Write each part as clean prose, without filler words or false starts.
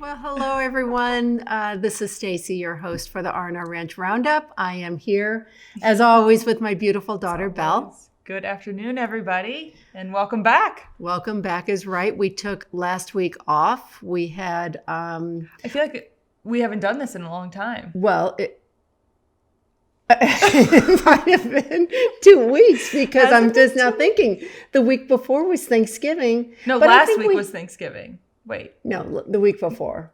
Well, hello, everyone. This is Stacy, your host for the R&R Ranch Round Up. I am here, as always, with my beautiful daughter, Belle. Good afternoon, everybody, and welcome back. Welcome back is right. We took last week off. We had... I feel like we haven't done this in a long time. Well, it might have been 2 weeks because I'm just now thinking the week before was Thanksgiving. No, last week was Thanksgiving. Wait. No, the week before.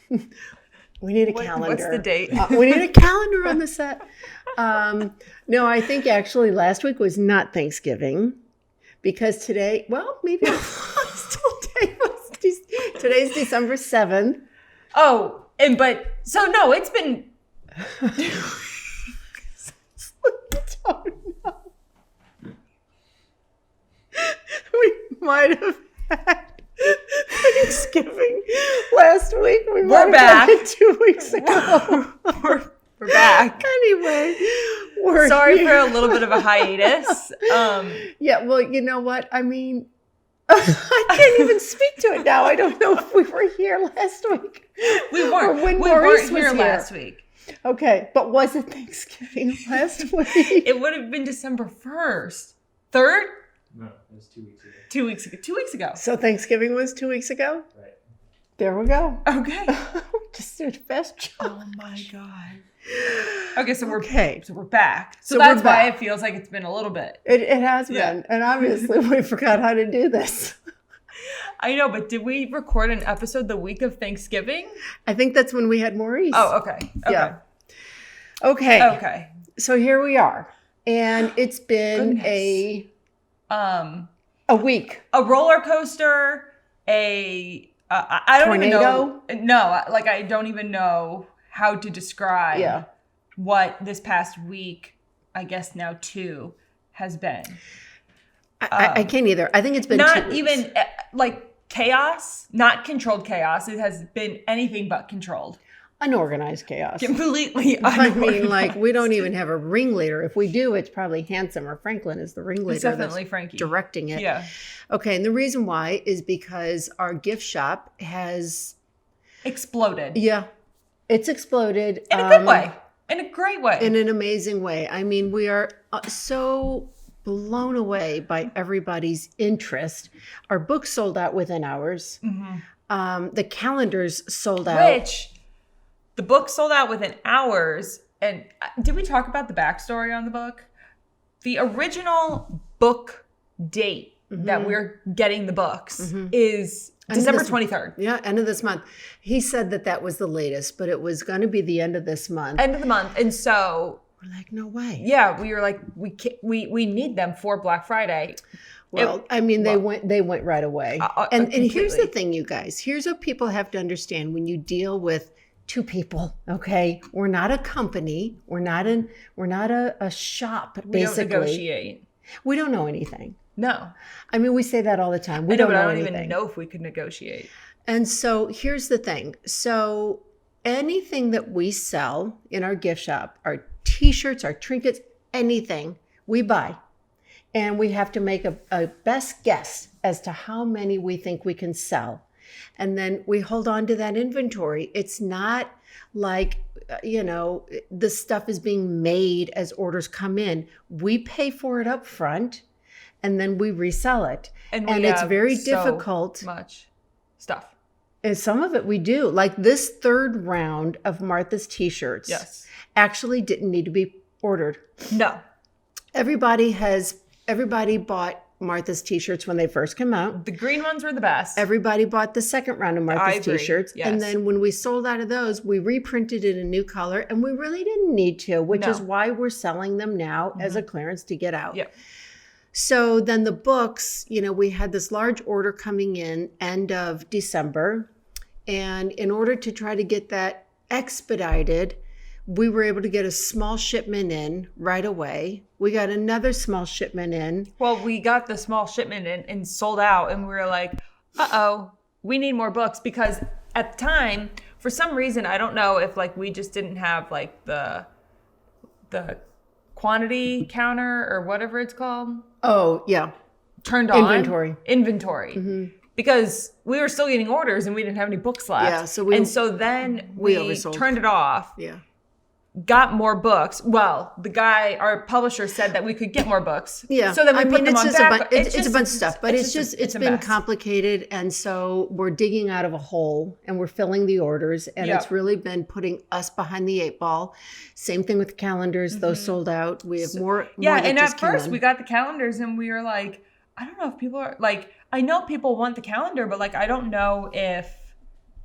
We need a calendar. What's the date? We need a calendar on the set. No, I think actually last week was not Thanksgiving because today, well, maybe today's December 7th. Oh, so no, it's been... don't know. We might have had Thanksgiving last week. We're back 2 weeks ago. We're back. Anyway, we're sorry here. for a little bit of a hiatus. Yeah, well, you know what? I mean, I can't even speak to it now. I don't know if we were here last week. We weren't. When we Maurice weren't here was last week. Okay, but was it Thanksgiving last week? It would have been December 1st. 3rd? No, it was 2 weeks ago. 2 weeks ago. 2 weeks ago. So Thanksgiving was 2 weeks ago? Right. There we go. Okay. Just did the best job. Oh my God. Okay, so we're back. So we're that's why back. it feels like it's been a little bit. It has Yeah. been. And obviously we forgot how to do this. I know, but did we record an episode the week of Thanksgiving? I think that's when we had Maurice. Oh, okay. Yeah. Okay. Okay. So here we are. And it's been Goodness. a week. A roller coaster, I don't Tornado? even know. No, like I don't even know how to describe what this past week, I guess now 2, has been. I can't either. I think it's been not 2 weeks. even like chaos, not controlled chaos. It has been anything but controlled. Unorganized chaos. Completely I unorganized. mean, like, we don't even have a ringleader. If we do, it's probably Handsome or Franklin is the ringleader. It's definitely that's Frankie directing it. Yeah. Okay, and the reason why is because our gift shop has Exploded. Yeah, it's exploded In a good way. In a great way. in an amazing way. I mean, we are so blown away by everybody's interest. Our books sold out within hours. Mm-hmm. The calendars sold out. Which the book sold out within hours. And did we talk about the backstory on the book? The original book date that we're getting the books is December 23rd. Yeah, end of this month. He said that was the latest, but it was going to be the end of this month. End of the month. And so We're like, no way. yeah, we were like, we need them for Black Friday. Well, I mean, they went right away. And here's the completely. thing, you guys. Here's what people have to understand when you deal with 2 people. Okay, we're not a company. We're not a shop. We don't Basically, negotiate. we don't know anything. No. I mean, we say that all the time. We I know, don't but know I don't anything. even know if we could negotiate. And so here's the thing. So anything that we sell in our gift shop, our t-shirts, our trinkets, anything we buy. And we have to make a best guess as to how many we think we can sell. And then we hold on to that inventory. It's not like, the stuff is being made as orders come in. We pay for it up front and then we resell it. And it's have very so difficult. much stuff. And some of it we do. Like this 3rd round of Martha's t-shirts Yes. actually didn't need to be ordered. No. Everybody bought Martha's t-shirts when they first came out. The green ones were the best. Everybody bought the 2nd round of Martha's agree. t-shirts. Yes. And then when we sold out of those, we reprinted it in a new color and we really didn't need to, which No. is why we're selling them now as a clearance to get out. Yep. So then the books, we had this large order coming in end of December. And in order to try to get that expedited, we were able to get a small shipment in right away. We got another small shipment in. Well, we got the small shipment in and sold out, and we were like, uh-oh, we need more books. Because at the time, for some reason, I don't know if like we just didn't have like the quantity counter or whatever it's called Oh, yeah. turned on. Inventory. Inventory. because we were still getting orders and we didn't have any books left. Yeah, so then we oversold. turned it off. Yeah. Got more books. Well, our publisher said that we could get more books. Yeah. So then we put them on back. It's a bunch of stuff, but it's a been mess. complicated. And so we're digging out of a hole and we're filling the orders. And Yep. it's really been putting us behind the 8 ball. Same thing with calendars. Those sold out. We have more. Yeah. that And just at came first in. we got the calendars and we were like, I don't know if people are like, I know people want the calendar, but like, I don't know if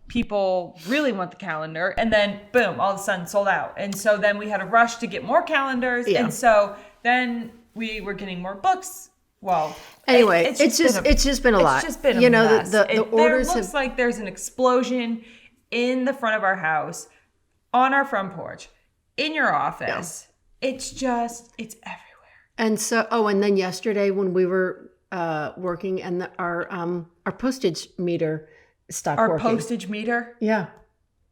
people really want the calendar. And then boom, all of a sudden sold out. And so then we had a rush to get more calendars. Yeah. And so then we were getting more books. Well, Anyway, it's just been a lot. It's just been a you know, mess. the orders there looks have. like there's an explosion in the front of our house, on our front porch, in your office. Yeah. It's everywhere. And so, and then yesterday when we were working and our postage meter stopped working. Our postage meter? Yeah.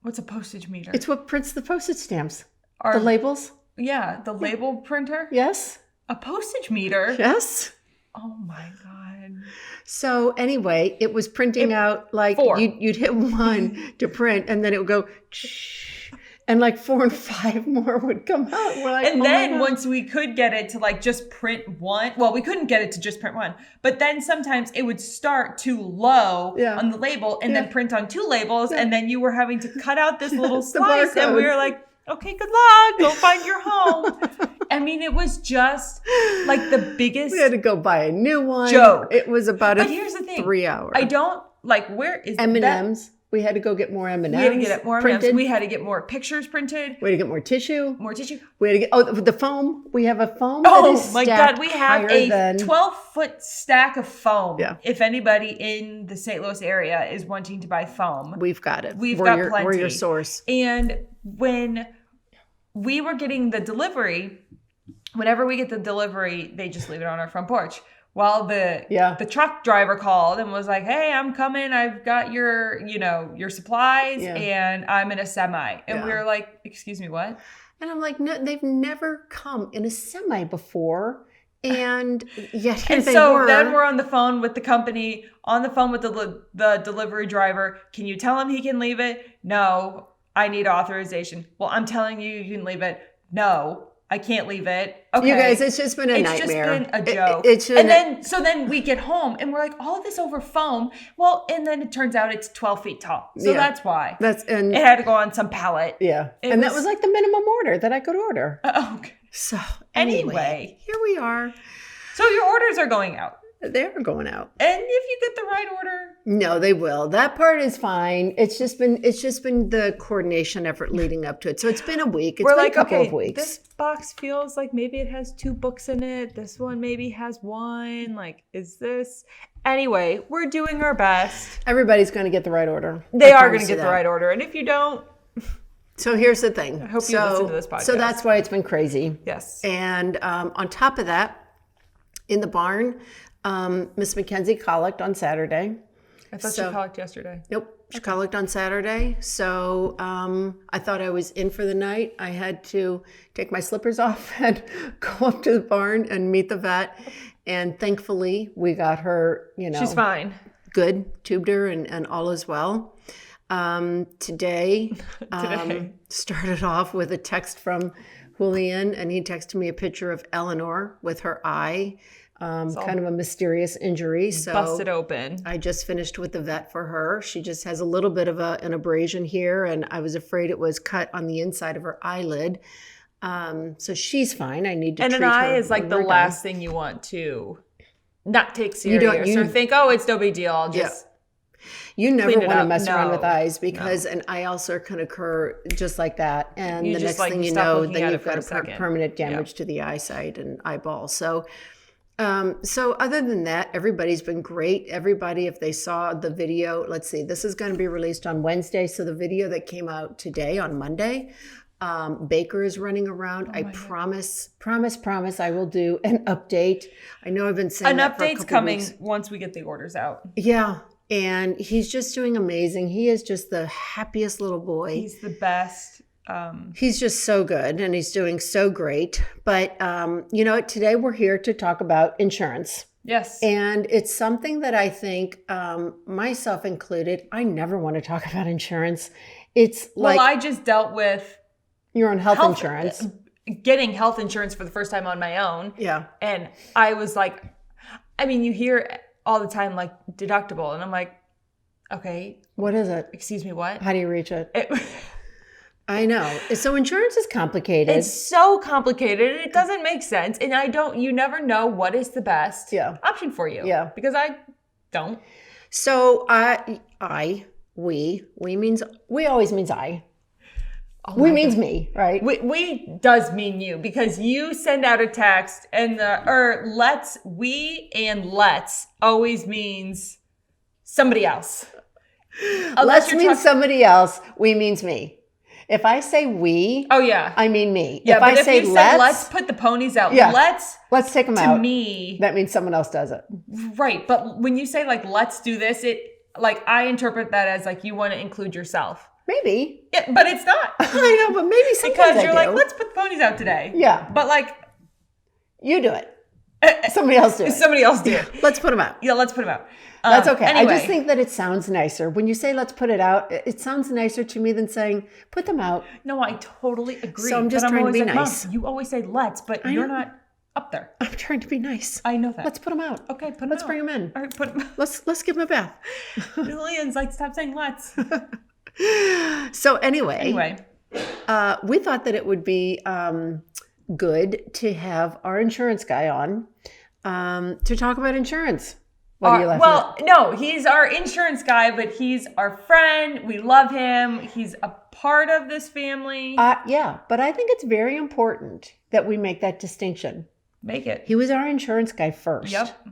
What's a postage meter? It's what prints the postage stamps. The labels. Yeah, the label printer. Yes. A postage meter. Yes. Oh my God. So anyway, it was printing out like 4. you'd hit 1 to print and then it would go and like 4 and 5 more would come out. We're like, and oh then once we could get it to like just print 1, well, we couldn't get it to just print 1, but then sometimes it would start too low on the label and then print on 2 labels. And then you were having to cut out this little slice and we were like, okay, good luck. Go find your home. I mean, it was just like the biggest we had to go buy a new one. Joke. It was about But here's the thing. 3 hour. I don't like, where is M&Ms. We had to go get more M&Ms. We had to get more printed. M&Ms. We had to get more pictures printed. We had to get more tissue. More tissue. We had to get the foam. We have a foam. Oh my God, we have a than 12-foot stack of foam. Yeah. If anybody in the St. Louis area is wanting to buy foam, we've got it. We've got plenty. We're your source. And when we were getting the delivery, whenever we get the delivery, they just leave it on our front porch. Well, the truck driver called and was like, "Hey, I'm coming. I've got your supplies, and I'm in a semi." And we were like, "Excuse me, what?" And I'm like, "No, they've never come in a semi before." And yet here they were. Then we're on the phone with the company, on the phone with the delivery driver. Can you tell him he can leave it? No, I need authorization. Well, I'm telling you, you can leave it. No, I can't leave it. Okay. You guys, it's just been a nightmare. It's just been a joke. Then we get home and we're like, all of this over foam. Well, and then it turns out it's 12 feet tall. So that's why. It had to go on some pallet. Yeah. That was like the minimum order that I could order. Okay. So anyway, here we are. So your orders are going out. They're going out. And if you get the right order. No, they will. That part is fine. It's just been the coordination effort leading up to it. So it's been a week. It's been a couple of weeks. This box feels like maybe it has 2 books in it. This one maybe has 1. Like, is this? Anyway, we're doing our best. Everybody's going to get the right order. They are going to get the right order. And if you don't. So here's the thing. I hope you listen to this podcast. So that's why it's been crazy. Yes. And on top of that, in the barn, Miss Mackenzie colicked on Saturday. I thought she colicked yesterday. Nope. She colicked on Saturday. So I thought I was in for the night. I had to take my slippers off and go up to the barn and meet the vet. And thankfully, we got her, She's fine. Good. Tubed her and all is well. Today started off with a text from Julian, and he texted me a picture of Eleanor with her eye. Kind of a mysterious injury. So busted open. I just finished with the vet for her. She just has a little bit of an abrasion here, and I was afraid it was cut on the inside of her eyelid. So she's fine. I need to treat her. And an eye is like the last thing you want to not take serious or think, oh, it's no big deal. I'll just You never want to mess around with eyes because an eye ulcer can occur just like that. And the next thing you know, then you've got a permanent damage to the eyesight and eyeball. So other than that, everybody's been great. Everybody, if they saw the video, let's see, this is going to be released on Wednesday. So the video that came out today on Monday, Baker is running around. I promise, I will do an update. I know I've been saying that for a couple update's coming weeks. Once we get the orders out. Yeah. And he's just doing amazing. He is just the happiest little boy. He's the best. He's just so good and he's doing so great. But you know what? Today we're here to talk about insurance. Yes. And it's something that I think, myself included, I never want to talk about insurance. It's like I just dealt with your own health insurance. Getting health insurance for the first time on my own. Yeah. And I was like, I mean, you hear all the time, like, deductible. And I'm like, okay. What is it? Excuse me, what? How do you reach it? I know. So insurance is complicated. It's so complicated. And it doesn't make sense. And you never know what is the best option for you. Yeah. Because I don't. So we always means I. Oh we means me, right? We does mean you, because you send out a text and let's always means somebody else. Let's means somebody else. We means me. If I say we, I mean me. Yeah, if I say let's put the ponies out. Yeah. Let's take them out. To me, that means someone else does it. Right. But when you say like, let's do this, I interpret that as like, you want to include yourself. Maybe. Yeah, but it's not. I know, but maybe sometimes because you're like, let's put the ponies out today. Yeah. But like, you do it. Somebody else do it. Somebody else do it. Let's put them out. Yeah, let's put them out. That's okay. Anyway. I just think that it sounds nicer. When you say let's put it out, it sounds nicer to me than saying put them out. No, I totally agree. So I'm just trying to be nice. Mom, you always say let's, but you're not up there. I'm trying to be nice. I know that. Let's put them out. Okay, put them Let's out. bring them in. All right, put them. Let's give them a bath. Lillian's like, stop saying let's. So anyway, we thought that it would be good to have our insurance guy on to talk about insurance. What are you laughing at? No, he's our insurance guy, but he's our friend. We love him. He's a part of this family. Yeah, but I think it's very important that we make that distinction. Make it. He was our insurance guy first. Yep.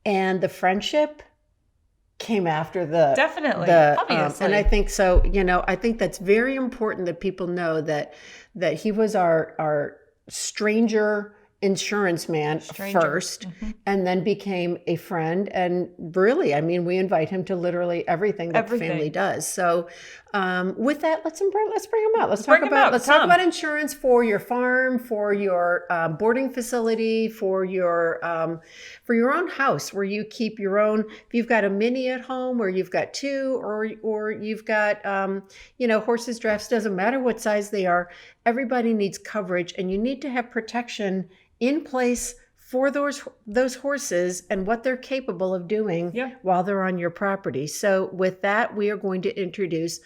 And the friendship came after the definitely obviously. And I think so. I think that's very important that people know that he was our stranger insurance man first, and then became a friend. And really, I mean, we invite him to literally everything that the family does. So with that, let's bring him out. Let's talk about insurance for your farm, for your boarding facility, for your own house where you keep your own. If you've got a mini at home, or you've got two, or you've got horses, drafts, doesn't matter what size they are. Everybody needs coverage, and you need to have protection in place for those horses and what they're capable of doing while they're on your property. So with that, we are going to introduce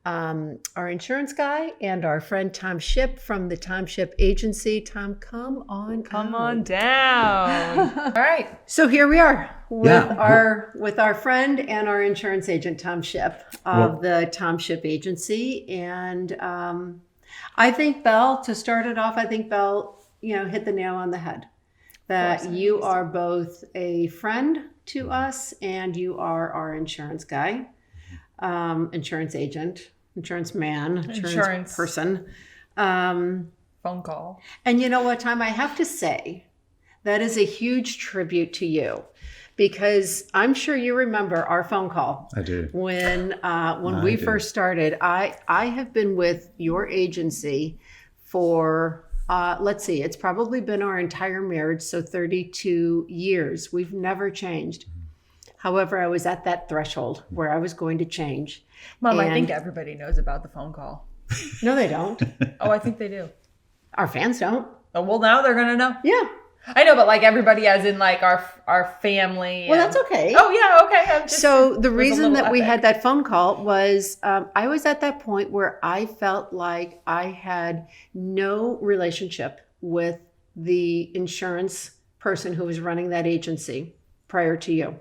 our insurance guy and our friend Tom Shipp from the Tom Shipp Agency. Tom, come on down. All right. So here we are with our friend and our insurance agent, Tom Shipp of the Tom Shipp Agency. And I think Belle, to start it off, hit the nail on the head. That you are both a friend to us and you are our insurance guy, insurance agent, insurance man, insurance person. Phone call. And you know what, Tom, I have to say, that is a huge tribute to you. Because I'm sure you remember our phone call. I do. When we first started, I have been with your agency for, let's see, it's probably been our entire marriage, so 32 years. We've never changed. However, I was at that threshold where I was going to change. Mom, I think everybody knows about the phone call. No, they don't. Oh, I think they do. Our fans don't. Oh, well, now they're going to know. Yeah. I know, but like everybody as in like our family. Well, that's okay. Oh, yeah, okay. So the reason that we had that phone call was I was at that point where I felt like I had no relationship with the insurance person who was running that agency prior to you.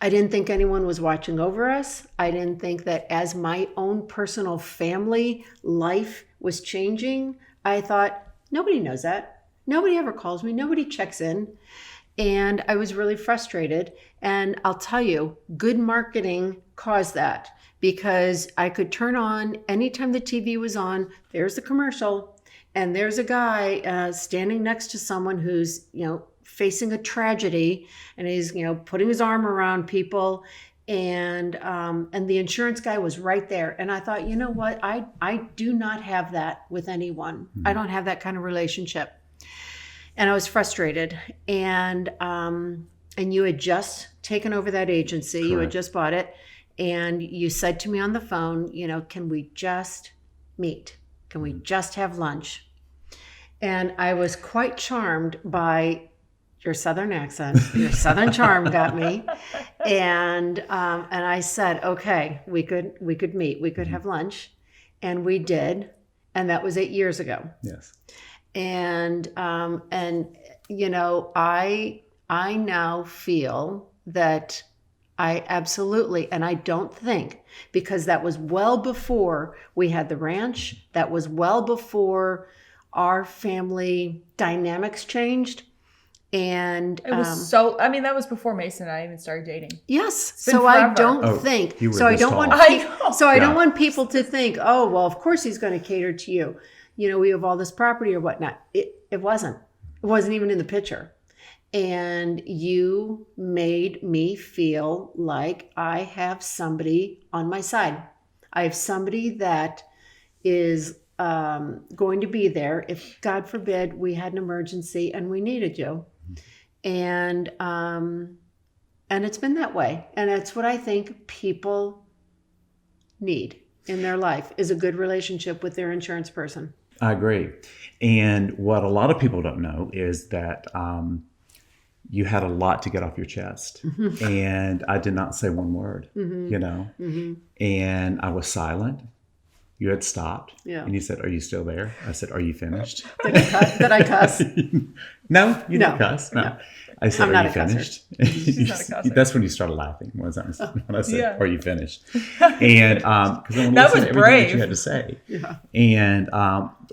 I didn't think anyone was watching over us. I didn't think that as my own personal family life was changing, I thought, nobody knows that. Nobody ever calls me. Nobody checks in. And I was really frustrated. And I'll tell you, good marketing caused that, because I could turn on anytime the TV was on, there's the commercial, and there's a guy standing next to someone who's, facing a tragedy, and he's, putting his arm around people. and the insurance guy was right there. And I thought, you know what? I do not have that with anyone. I don't have that kind of relationship. And I was frustrated. And you had just taken over that agency. You had just bought it. And you said to me on the phone, can we just meet? Can we just have lunch? And I was quite charmed by your Southern accent. Your Southern charm got me. And I said, okay, we could meet. We could have lunch. And we did. And that was 8 years ago. Yes. And I now feel that I absolutely, and I don't think, because that was well before we had the ranch, that was well before our family dynamics changed. And it was that was before Mason and I even started dating. Yes. It's been So forever. I don't think, you were so I this don't tall. want, I know. so I Yeah. don't want people to think, oh, well, of course he's going to cater to you. We have all this property or whatnot. It wasn't even in the picture. And you made me feel like I have somebody on my side. I have somebody that is going to be there if, God forbid, we had an emergency and we needed you. And it's been that way. And that's what I think people need in their life, is a good relationship with their insurance person. I agree. And what a lot of people don't know is that you had a lot to get off your chest. And I did not say one word, and I was silent. You had stopped. Yeah. And you said, "Are you still there?" I said, "Are you finished?" Did I cuss? No, you No. didn't cuss. No. No. I said, I'm "Are not you a cusser. finished?" She's not a cusser. That's when you started laughing when I said, Yeah. "Are you finished?" And because I want to That listen was to everything brave. that you had to say. Yeah. And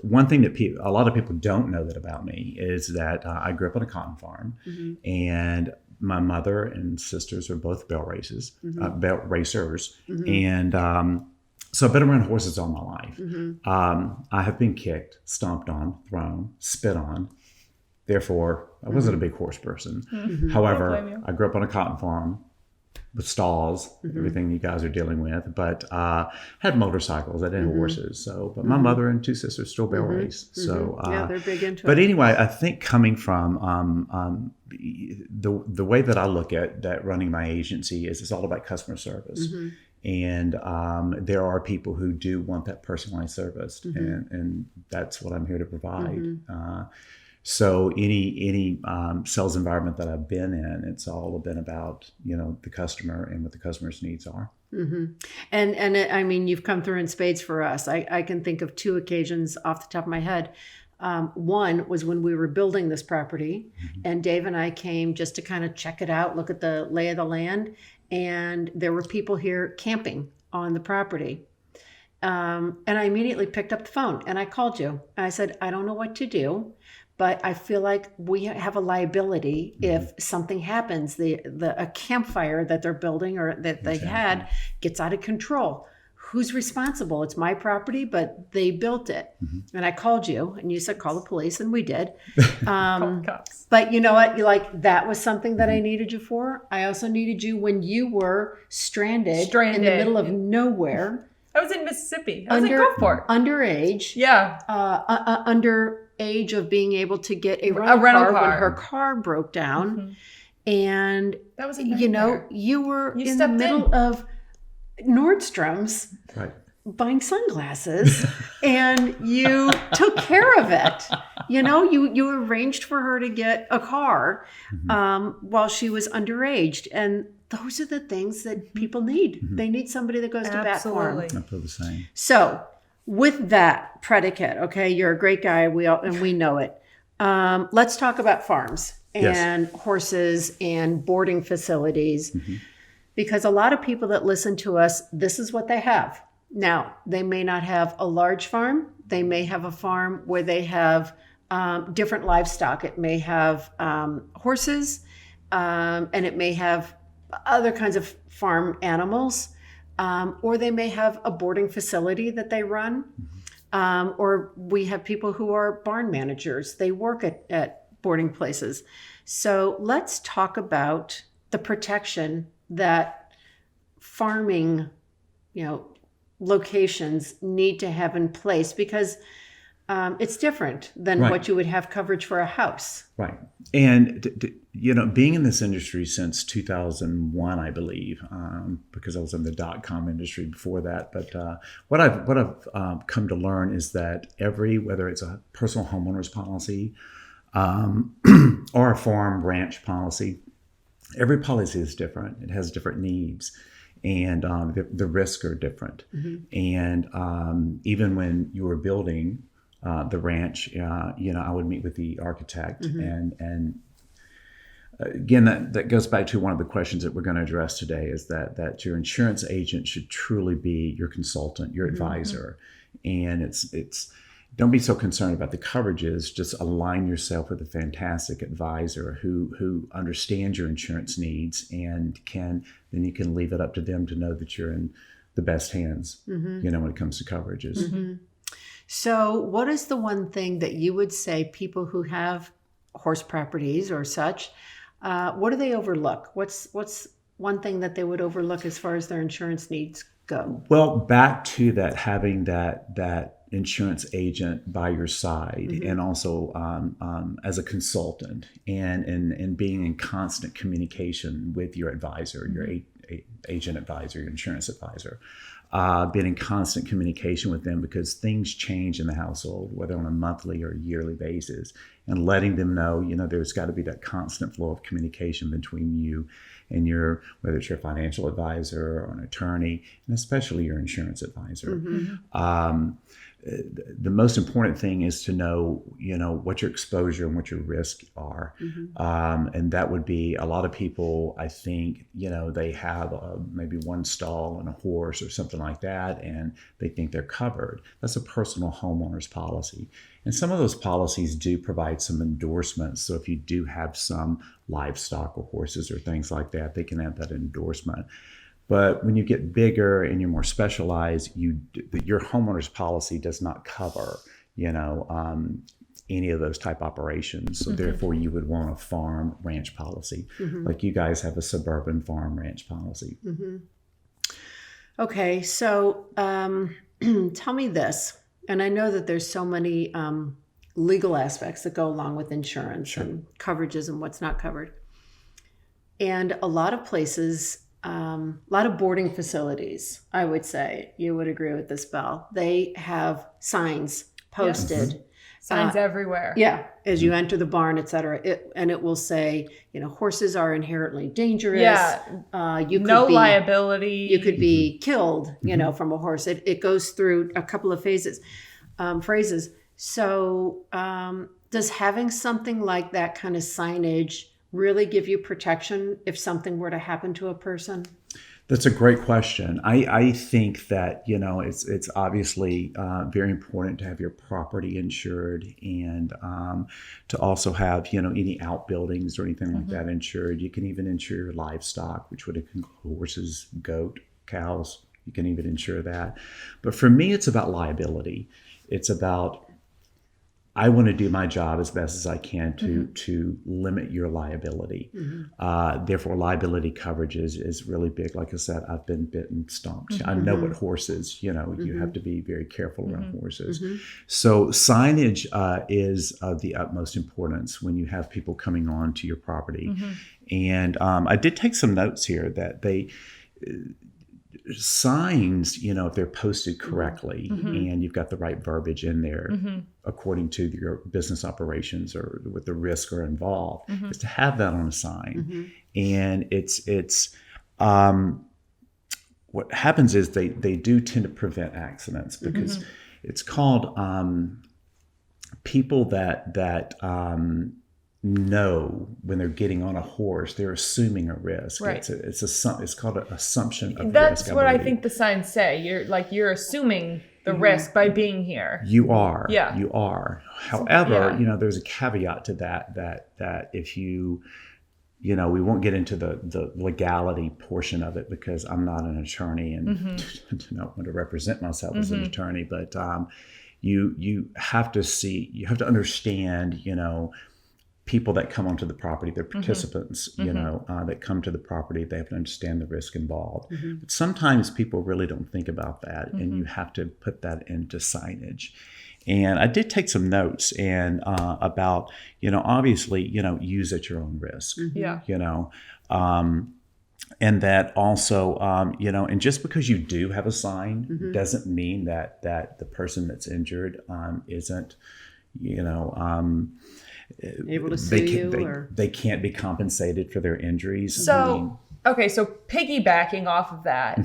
one thing that a lot of people don't know that about me is that I grew up on a cotton farm, and my mother and sisters are both bell racers, and so I've been around horses all my life. I have been kicked, stomped on, thrown, spit on. Therefore, I wasn't a big horse person. Don't blame However, you. I grew up on a cotton farm with stalls, everything you guys are dealing with, but had motorcycles. I didn't have horses. So, but my mother and two sisters still bell race. So, Yeah, they're big into but it. anyway, I think coming from the way that I look at that running my agency is it's all about customer service. And there are people who do want that personalized service, and that's what I'm here to provide. So any sales environment that I've been in, it's all been about the customer and what the customer's needs are. And I mean, you've come through in spades for us. I can think of 2 occasions off the top of my head. One was when we were building this property, and Dave and I came just to kind of check it out, look at the lay of the land, and there were people here camping on the property. And I immediately picked up the phone and I called you. I said, I don't know what to do, but I feel like we have a liability if something happens. A campfire that they're building or that they had gets out of control. Who's responsible? It's my property, but they built it. And I called you and you said, call the police, and we did. Call the cops. But you know what? That was something that I needed you for. I also needed you when you were stranded. In the middle of nowhere. I was in Mississippi. I was in Gulfport. Underage. Yeah. Underage of being able to get a rental car when car. her car broke down. And, That was a nightmare. you were You in the stepped middle of Nordstrom's Right. buying sunglasses and you took care of it. You arranged for her to get a car while she was underage. And those are the things that people need. They need somebody that goes to bat for them. Absolutely. I feel the same. So with that predicate, okay, you're a great guy, we know it. Let's talk about farms and horses and boarding facilities. Because a lot of people that listen to us, this is what they have. Now, they may not have a large farm. They may have a farm where they have different livestock. It may have horses, and it may have other kinds of farm animals, or they may have a boarding facility that they run, or we have people who are barn managers. They work at boarding places. So let's talk about the protection that farming, locations need to have in place? Because it's different than Right. what you would have coverage for a house. Right. And, being in this industry since 2001, I believe, because I was in the .com industry before that. But what I've come to learn is that whether it's a personal homeowner's policy or a farm ranch policy, every policy is different. It has different needs. And the risks are different. And even when you were building the ranch, I would meet with the architect, and again, that goes back to one of the questions that we're going to address today, is that your insurance agent should truly be your consultant, your advisor, and it's don't be so concerned about the coverages. Just align yourself with a fantastic advisor who understands your insurance needs, and then you can leave it up to them to know that you're in the best hands, when it comes to coverages. So what is the one thing that you would say people who have horse properties or such, what do they overlook? What's one thing that they would overlook as far as their insurance needs go? Well, back to that, having that insurance agent by your side, and also as a consultant, and being in constant communication with your advisor, your agent advisor, your insurance advisor. Being in constant communication with them, because things change in the household, whether on a monthly or yearly basis, and letting them know, there's got to be that constant flow of communication between you and whether it's your financial advisor or an attorney, and especially your insurance advisor. The most important thing is to know, what your exposure and what your risks are. And that would be, a lot of people, I think, they have maybe one stall and a horse or something like that, and they think they're covered. That's a personal homeowner's policy. And some of those policies do provide some endorsements. So if you do have some livestock or horses or things like that, they can have that endorsement. But when you get bigger and you're more specialized, your homeowner's policy does not cover, any of those type operations. So therefore, you would want a farm ranch policy, like you guys have a suburban farm ranch policy. Okay, so tell me this, and I know that there's so many legal aspects that go along with insurance and coverages and what's not covered. And a lot of places, a lot of boarding facilities, I would say, you would agree with this, Belle, they have signs posted. Signs everywhere. Yeah, as you enter the barn, et cetera. And it will say, horses are inherently dangerous. Yeah. You could No be, liability. You could be killed, from a horse. It goes through a couple of phrases. So does having something like that kind of signage really give you protection if something were to happen to a person? That's a great question. I think that, it's obviously very important to have your property insured, and to also have, any outbuildings or anything like that insured. You can even insure your livestock, which would include horses, goat, cows. You can even insure that. But for me, it's about liability. It's about, I want to do my job as best as I can to limit your liability. Therefore, liability coverage is really big. Like I said, I've been bit and stomped. I know what horses, you have to be very careful around horses. So signage is of the utmost importance when you have people coming on to your property. And I did take some notes here that signs, if they're posted correctly and you've got the right verbiage in there according to your business operations or what the risks are involved, is to have that on a sign. And it's what happens is they do tend to prevent accidents, because it's called people that know when they're getting on a horse, they're assuming a risk. Right. It's called an assumption of That's risk. what I think the signs say. You're assuming the risk by being here. You are. Yeah. You are. However, there's a caveat to that if you, we won't get into the legality portion of it, because I'm not an attorney and do not want to represent myself as an attorney, but you have to understand, people that come onto the property, they're participants, you know, that come to the property. They have to understand the risk involved. But sometimes people really don't think about that, and you have to put that into signage. And I did take some notes and about, you know, obviously, you know, use at your own risk, you know, and that also, you know, and just because you do have a sign doesn't mean that the person that's injured isn't, you know, Able to sue you, they can't be compensated for their injuries. So, okay, so piggybacking off of that,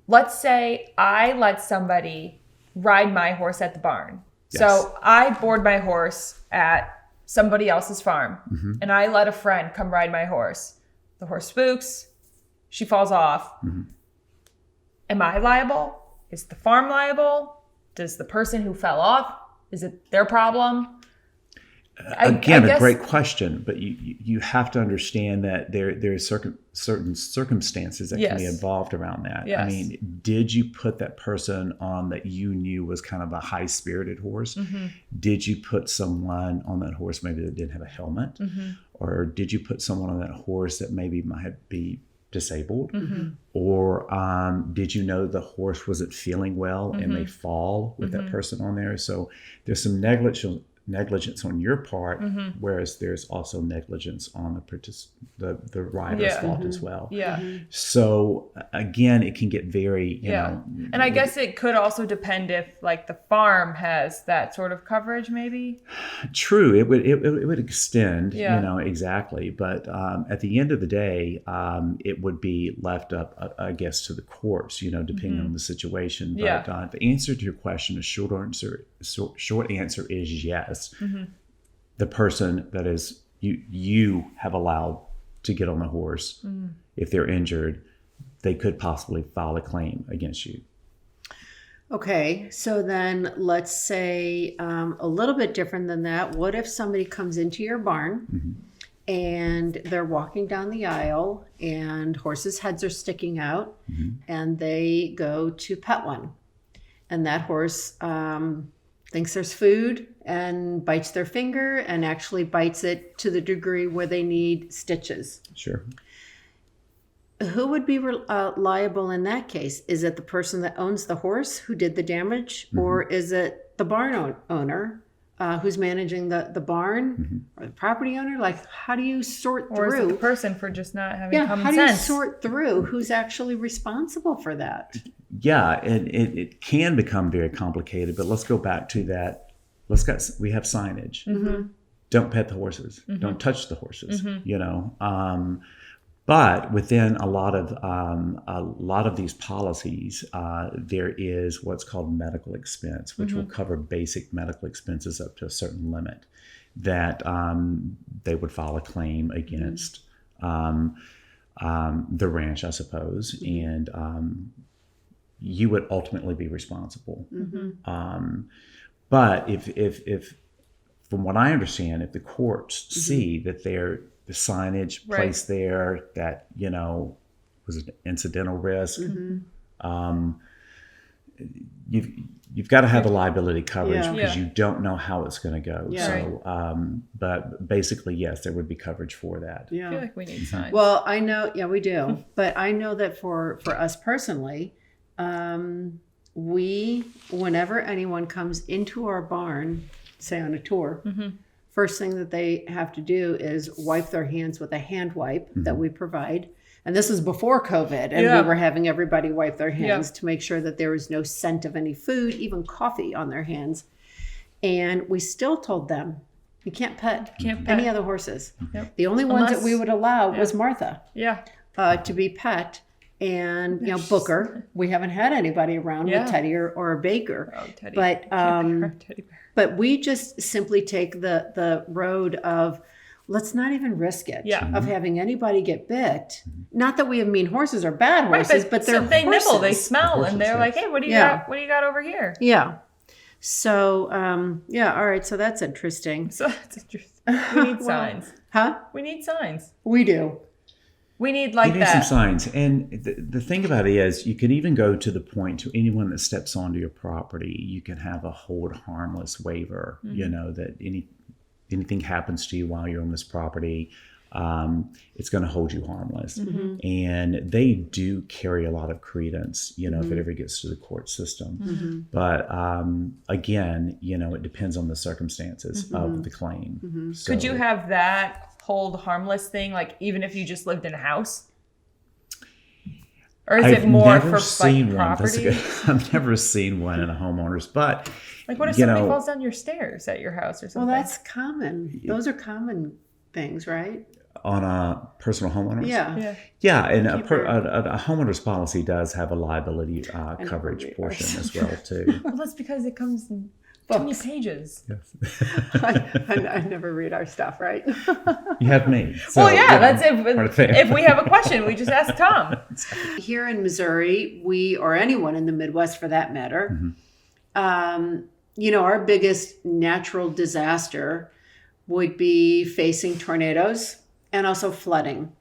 let's say I let somebody ride my horse at the barn. Yes. So I board my horse at somebody else's farm, and I let a friend come ride my horse. The horse spooks, she falls off. Am I liable? Is the farm liable? Does the person who fell off, is it their problem? Again, a great question, but you have to understand that there are certain circumstances that can be involved around that. Yes. I mean, did you put that person on that you knew was kind of a high-spirited horse? Did you put someone on that horse maybe that didn't have a helmet? Or did you put someone on that horse that maybe might be disabled? Or did you know the horse wasn't feeling well and may fall with that person on there? So there's some negligence on your part, whereas there's also negligence on the rider's fault as well. So again, it can get very, you know. And I guess it could also depend if like the farm has that sort of coverage, maybe. True, it would extend, you know, exactly. But at the end of the day, it would be left up, I guess, to the courts, you know, depending on the situation. But the answer to your question, a short answer is yes. The person that is you have allowed to get on the horse, if they're injured, they could possibly file a claim against you. Okay, so then let's say a little bit different than that. What if somebody comes into your barn and they're walking down the aisle and horses' heads are sticking out and they go to pet one, and that horse thinks there's food and bites their finger and actually bites it to the degree where they need stitches. Sure. Who would be liable in that case? Is it the person that owns the horse who did the damage, or is it the barn owner who's managing the barn, or the property owner? Like, how do you sort through? Or is it the person for just not having common how sense? do you sort through who's actually responsible for that? Yeah, and it can become very complicated, but let's go back to that. We have signage. Don't pet the horses. Don't touch the horses. You know, but within a lot of these policies, there is what's called medical expense, which will cover basic medical expenses up to a certain limit that they would file a claim against the ranch, I suppose, and you would ultimately be responsible. But if from what I understand, if the courts see that the signage placed there that, you know, was an incidental risk, you've got to have a liability coverage because you don't know how it's going to go. So, but basically, yes, there would be coverage for that. I feel like we need signs. Well, I know, we do. But I know that for us personally, whenever anyone comes into our barn, say on a tour, first thing that they have to do is wipe their hands with a hand wipe that we provide. And this is before COVID, and we were having everybody wipe their hands to make sure that there was no scent of any food, even coffee on their hands. And we still told them, you can't pet any other horses. The only ones that we would allow was Martha to be pet. And, you know, Booker, we haven't had anybody around with Teddy or a Baker. Oh, Teddy. But Teddy bear. but we just simply take the road of let's not even risk it of having anybody get bit. Not that we have mean horses or bad horses, but they're they horses. nibble, they smell, and they're like, hey, what do you got? What do you got over here? Yeah. So all right. So that's interesting. So that's interesting. We need signs. Huh? We need signs. We do. We need like you need that. some signs. And the thing about it is you could even go to the point to anyone that steps onto your property, you can have a hold harmless waiver, you know, that anything happens to you while you're on this property, it's going to hold you harmless. And they do carry a lot of credence, if it ever gets to the court system. But again, it depends on the circumstances of the claim. So, Could you have that hold harmless thing, like even if you just lived in a house? Or is it more for like property? I've never seen one in a homeowner's, but like what if somebody falls down your stairs at your house or something? Well, that's common. Those are common things, right? On a personal homeowner's? Yeah. And a homeowner's policy does have a liability coverage portion as well, too. Well, that's because it comes in too many pages. Yes. I never read our stuff, right? You have me. So, Well, yeah, that's if we have a question, we just ask Tom. Here in Missouri, or anyone in the Midwest for that matter, our biggest natural disaster would be facing tornadoes and also flooding.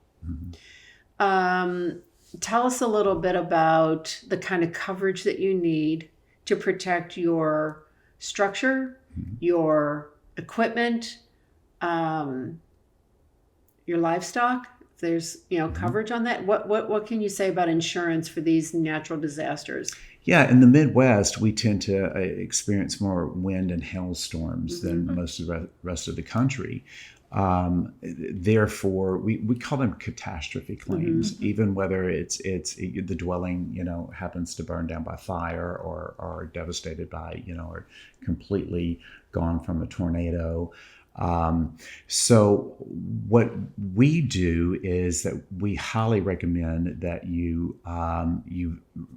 Tell us a little bit about the kind of coverage that you need to protect your structure, your equipment, your livestock. If there's coverage on that, what can you say about insurance for these natural disasters? Yeah, in the Midwest, we tend to experience more wind and hailstorms than most of the rest of the country. Therefore, we call them catastrophe claims, even whether it's the dwelling, happens to burn down by fire or devastated by, or completely gone from a tornado. So what we do is that we highly recommend that you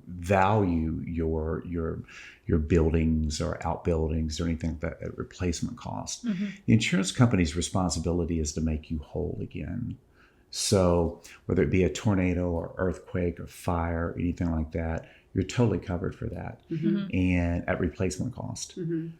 value your buildings or outbuildings or anything like that at replacement cost. The insurance company's responsibility is to make you whole again. So whether it be a tornado or earthquake or fire, or anything like that, you're totally covered for that and at replacement cost.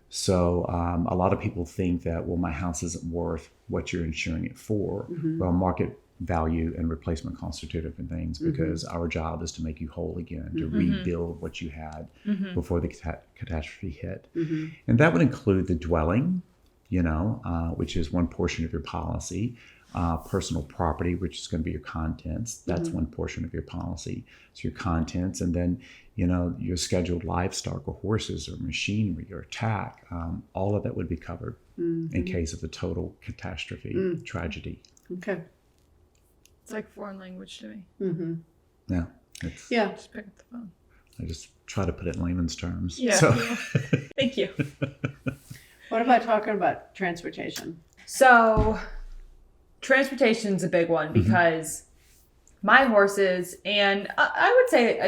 So a lot of people think that, well, my house isn't worth what you're insuring it for. Well, market value and replacement cost are two different things, because our job is to make you whole again, to rebuild what you had before the catastrophe hit. And that would include the dwelling, which is one portion of your policy. Personal property, which is going to be your contents. That's one portion of your policy. It's your contents. And then, your scheduled livestock or horses or machinery or tack, all of that would be covered in case of a total catastrophe, tragedy. Okay. It's like foreign language to me. Yeah. Just pick up the phone. I just try to put it in layman's terms. Yeah. So. Thank you. What about talking about transportation? So transportation's a big one, because my horses, and I would say,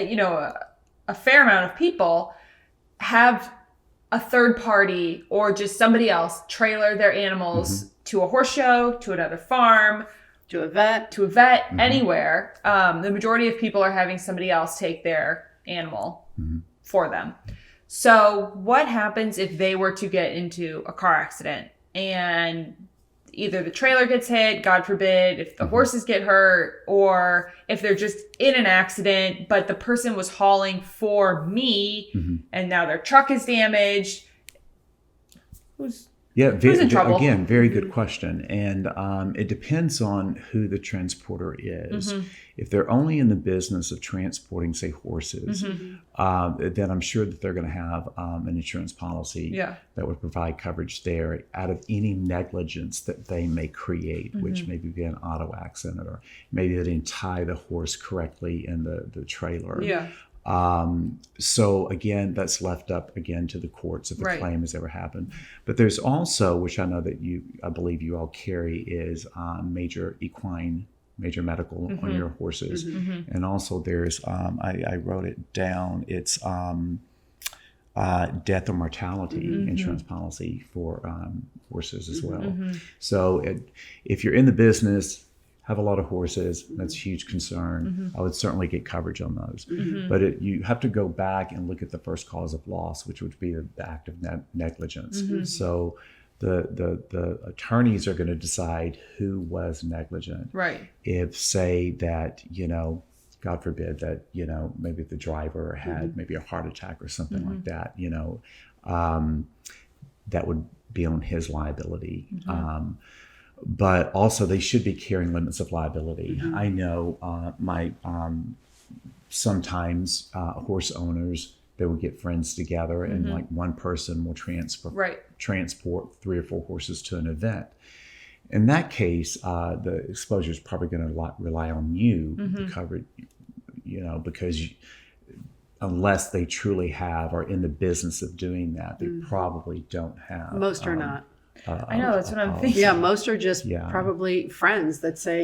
a fair amount of people have a third party or just somebody else trailer their animals to a horse show, to another farm, to a vet, anywhere. The majority of people are having somebody else take their animal for them. So what happens if they were to get into a car accident and either the trailer gets hit, God forbid, if the horses get hurt, or if they're just in an accident, but the person was hauling for me and now their truck is damaged? Who's in trouble? Again, very good question. And it depends on who the transporter is. If they're only in the business of transporting, say, horses, then I'm sure that they're going to have an insurance policy that would provide coverage there out of any negligence that they may create, which maybe be an auto accident, or maybe they didn't tie the horse correctly in the trailer. So again, that's left up again to the courts if the claim has ever happened. But there's also, which I know that I believe you all carry, is major medical on your horses. And also there's, I wrote it down, it's death or mortality insurance policy for horses as well. So if you're in the business, have a lot of horses, that's a huge concern. I would certainly get coverage on those. But you have to go back and look at the first cause of loss, which would be the act of negligence. So the attorneys are going to decide who was negligent. If, say, that, God forbid, that, maybe the driver had maybe a heart attack or something like that, that would be on his liability. But also they should be carrying limits of liability. I know sometimes horse owners, they will get friends together and like one person will transport 3 or 4 horses to an event. In that case, the exposure is probably going to rely on you to cover it, because unless they truly are in the business of doing that, they probably don't have. Most are not. I know, that's what I'm thinking. Yeah, most are just probably friends that say,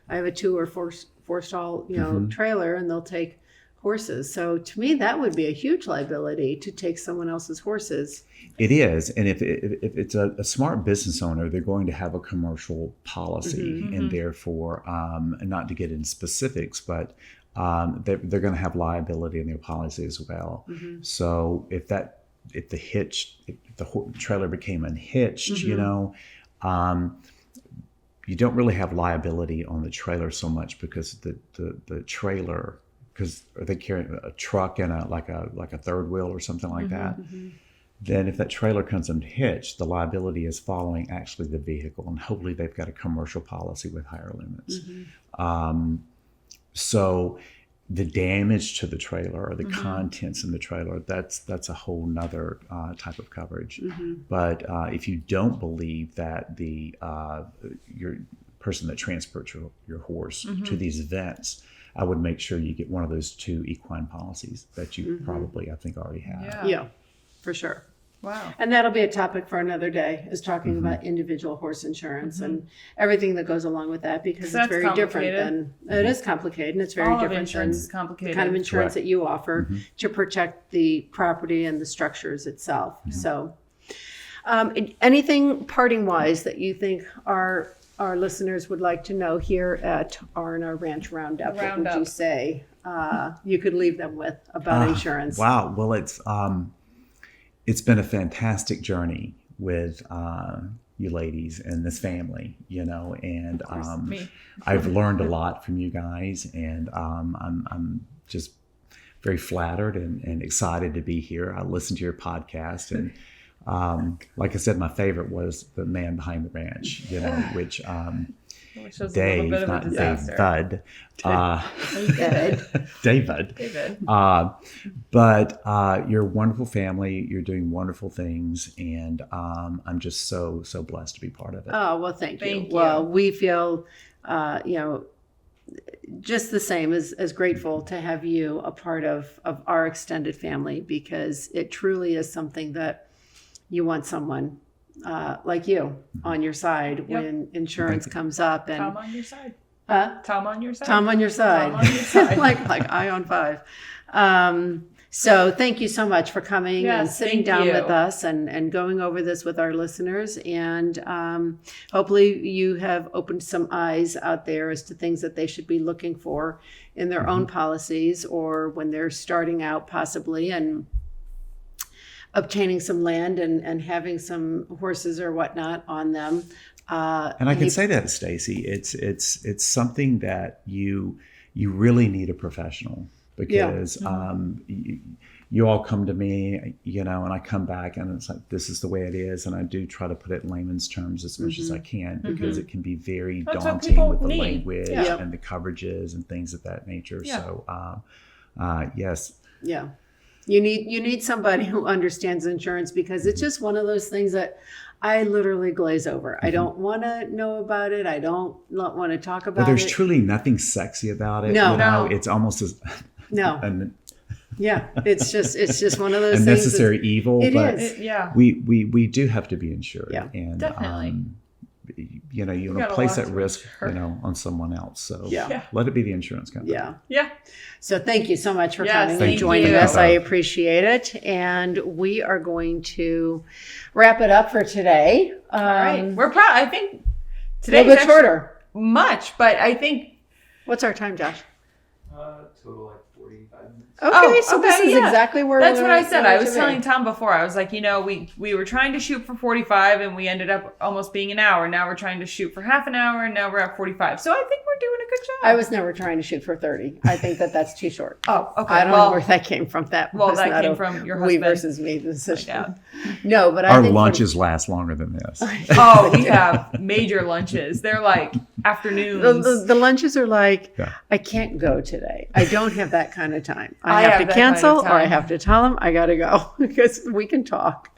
I have a 2 or 4 stall, trailer, and they'll take horses. So to me, that would be a huge liability to take someone else's horses. It is. And if it's a smart business owner, they're going to have a commercial policy, and therefore, not to get into specifics, but they're going to have liability in their policy as well. So if the trailer became unhitched, you don't really have liability on the trailer so much, because the trailer, because they carry a truck and like a third wheel or something like that. Then if that trailer comes unhitched, the liability is following actually the vehicle, and hopefully they've got a commercial policy with higher limits. So the damage to the trailer or the contents in the trailer, that's a whole nother type of coverage. But if you don't believe that your person that transports your horse to these events, I would make sure you get one of those 2 equine policies that you probably, I think, already have. Yeah, for sure. Wow. And that'll be a topic for another day, is talking about individual horse insurance and everything that goes along with that, because it's very different than, it is complicated, and it's very different insurance than is complicated. the kind of insurance that you offer to protect the property and the structures itself. So anything parting wise that you think our listeners would like to know here at R&R Ranch Round Up? What would you say you could leave them with about insurance? Wow. Well, it's been a fantastic journey with you ladies and this family, and I've learned a lot from you guys, and I'm just very flattered and excited to be here. I listened to your podcast, and like I said, my favorite was the man behind the ranch, which Dave, not Dave Bud. David. But you're a wonderful family. You're doing wonderful things, and I'm just so blessed to be part of it. Oh, well, thank you. Well, we feel, just the same as grateful to have you a part of our extended family, because it truly is something that you want someone like you on your side when insurance comes up. And Tom on your side. Tom on your side. like I on 5. So thank you so much for coming and sitting down with us and going over this with our listeners. And hopefully you have opened some eyes out there as to things that they should be looking for in their own policies, or when they're starting out possibly and obtaining some land and having some horses or whatnot on them. And I can say that, Stacy, it's something that you really need a professional, because you all come to me, and I come back and it's like, this is the way it is. And I do try to put it in layman's terms as much as I can, because it can be very daunting with the language and the coverages and things of that nature. So, yes. Yeah. You need somebody who understands insurance, because it's just one of those things that I literally glaze over. I don't want to know about it. I don't want to talk about it. Well, there's truly nothing sexy about it. No. It's almost as it's just one of those a things. Necessary evil. It but is. We do have to be insured. Yeah, and definitely. You want to place that risk, on someone else. So let it be the insurance company. Yeah. So thank you so much for coming and joining us. I appreciate it. And we are going to wrap it up for today. All right. We're proud. I think today a little bit shorter. Much, but I think. What's our time, Josh? Total like 45 minutes. Okay, so this is yeah. exactly where That's we're what I said. going I was to be. telling Tom before. I was like, we were trying to shoot for 45 and we ended up almost being an hour. Now we're trying to shoot for half an hour and now we're at 45. So I think we're doing a good job. I was never trying to shoot for 30. I think that's too short. Oh, okay. I don't know where that came from. That came from your we husband. versus me decision. Yeah. No, but I Our think lunches last longer than this. Oh, we have major lunches. They're like afternoons. the lunches are like, Yeah. I can't go today. I don't have that kind of time. I I have have to that kind of cancel or I time. have to tell them I got to go because we can talk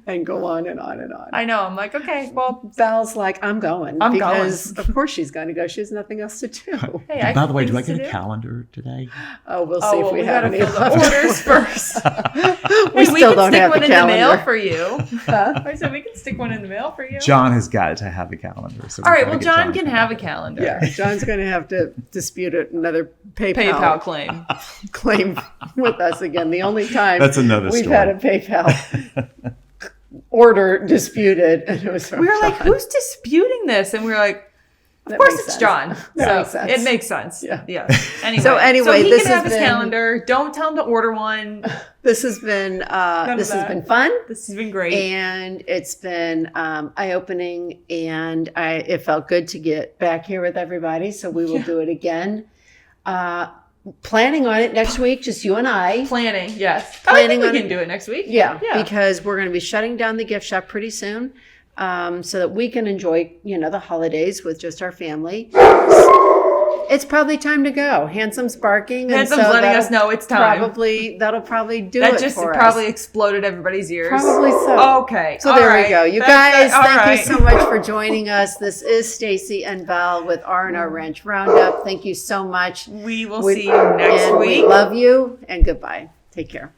and go on and on and on. I know. I'm like, okay, well, Val's like, I'm going. I'm because of course she's going to go. She has nothing else to do. hey, I By got the way, do I things get to a do. calendar today? Oh, we'll see if we have gotta any fill the left. orders first. We Hey, still can don't stick have one the in the mail calendar. for you. I said we can stick one in the mail for you. John has got to have a calendar. So All right, we've well, gotta get John can a have a calendar. Yeah, John's going to have to dispute another PayPal claim. claim with us again. The only time That's another we've story. had a PayPal order disputed, and it was from We were like, John. who's disputing this? And we were like, of That course makes it's sense. John. That So makes sense. it makes sense. Yeah. Anyway, So anyway, he this can have has his been- calendar. Don't tell him to order one. This has been of this has that. been fun. This has been great. And it's been eye-opening, and it felt good to get back here with everybody. So we will do it again. Planning on it next week, just you and I. Planning, yes. Planning I think on we it. can do it next week. Yeah, because we're going to be shutting down the gift shop pretty soon, so that we can enjoy, the holidays with just our family. It's probably time to go. Handsome's barking. and Handsome's so letting us that'll know it's time. That'll probably do That it just for probably us. exploded everybody's ears. Probably so. Okay. So all there right. we go. You That's- guys, all thank right. you so much for joining us. This is Stacy and Val with R&R Ranch Round Up. Thank you so much. We will see you next and week. We love you, and goodbye. Take care.